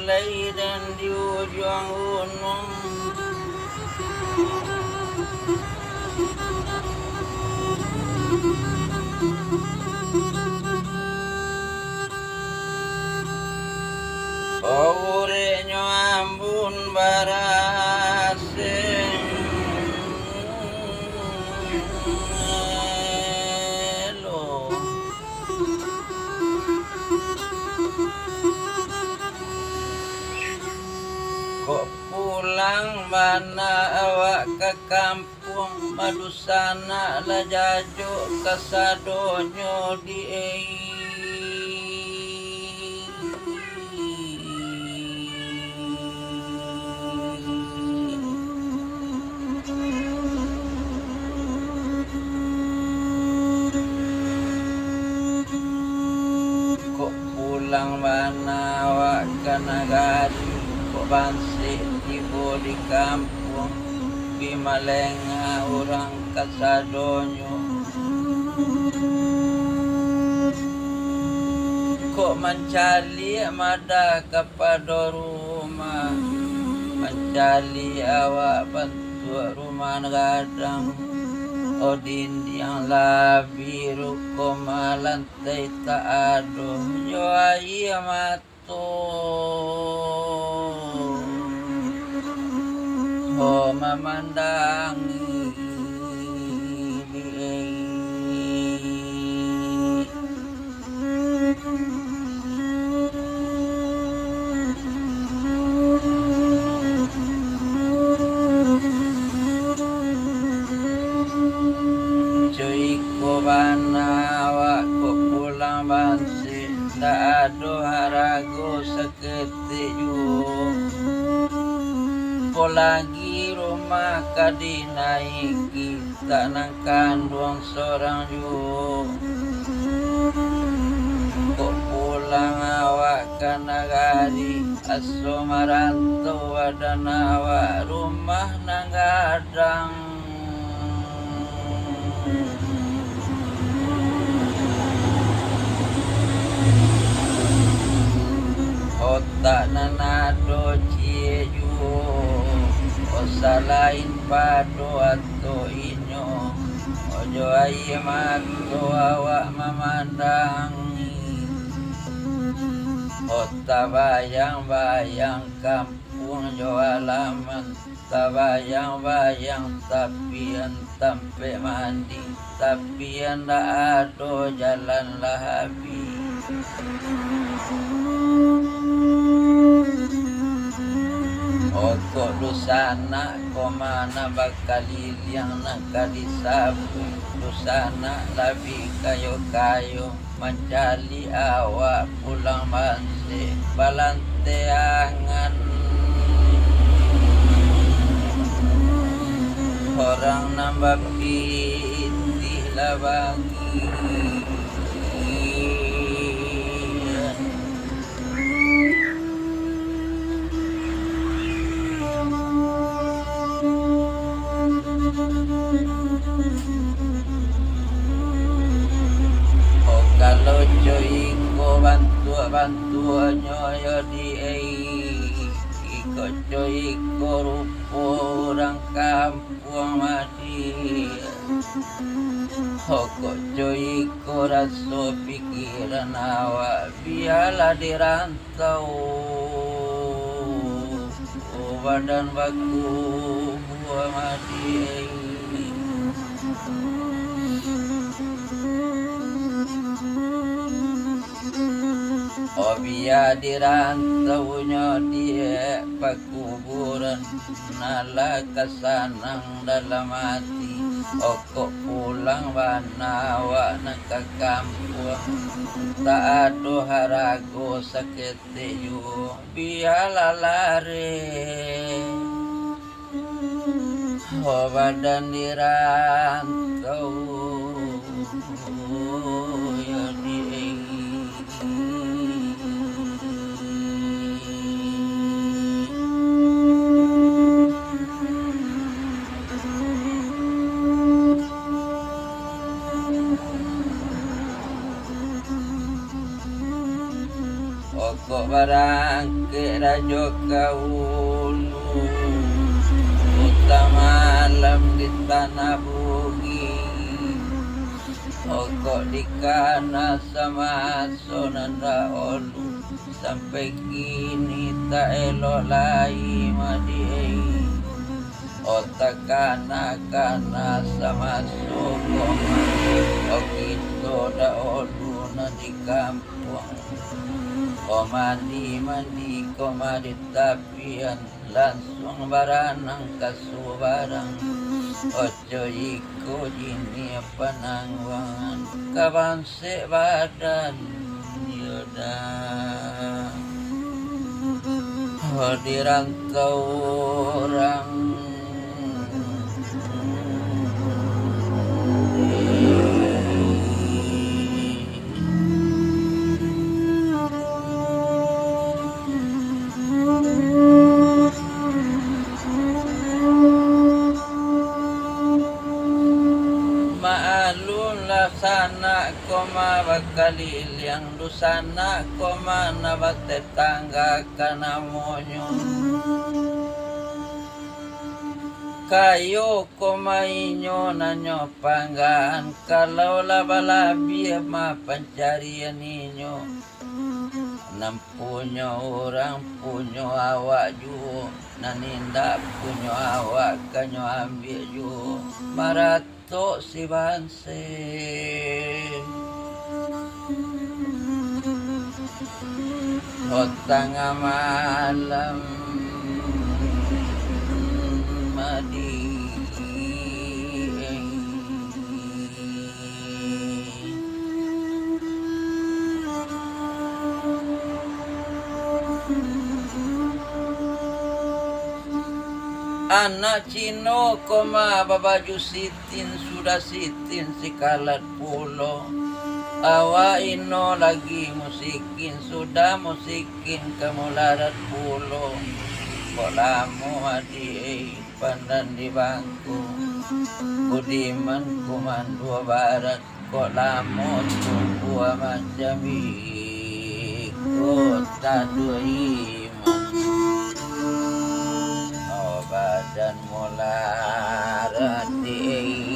balai dan di ujung gunung. Urenya ambun barasing elo. Kok pulang mana awak ke kampung madusana la jajuk kasadonyo di pulang mana awak ke nagari kok bansi tibo di kampung bimalenga orang kasadonyo kok mencari mada kepada rumah mencari awak bantu rumah gadang Odin yang labi ruko malantai tak ado yo ai mato ho memandangi Bana ko pulang bansi tak ada harago seketik lagi rumah kadinaiki tak nang kandung seorang kok pulang awak ke nagari aso marantau wadan awak rumah nang gadang otak nanado cieju osalain pado atau inyo ojo ai mato awak memandangi otak bayang-bayang kampung jo alaman tak bayang-bayang tapian sampai mandi tapian tak ada jalan lahabi Kok dosana komana bakal yang nak kadisabu dosana labi kayo-kayo mencari awak pulang manse balanteangan orang nambah pitih labangi kalau cuy ko bantu nyoyo di iko cuy ko rupo orang kampung mati kok cuy ko raso pikiran awak biarlah dirantau badan baku buah mati biar dirantaunya dia pakuburan nala kesanang dalam hati kok pulang banawa nak ke kampung tak ada harago sakete yo biarlah lari badan dirantau ya di kok barang rajo kaulu utama alam di tanah bumi kok dikana sama sonanda olu sampai kini tak elok lai madiai otak kana sama sokoma kita da olu na di kampung mandi komadi tapian langsung baranang kasubarang ojo iko jini panangwangan kabanse badan yoda dirantau orang sana koma bakalil yang dusana koma nabat tetangga kana monyo kayo koma inyo nanyo panggaan kalau labalabi ma pencarian inyo nampunyo orang punyo awak ju naninda punyo awak kanyo ambil ju marat Tok si banse tengah malam madi anak Cino koma babaju sitin sudah sitin sikalat pulo awa ino lagi musikin sudah musikin kamu larat pulo kolamu adi pandan di bangku budiman kuman dua barat kolamu tumbuh macam kota dua iman badan mula rati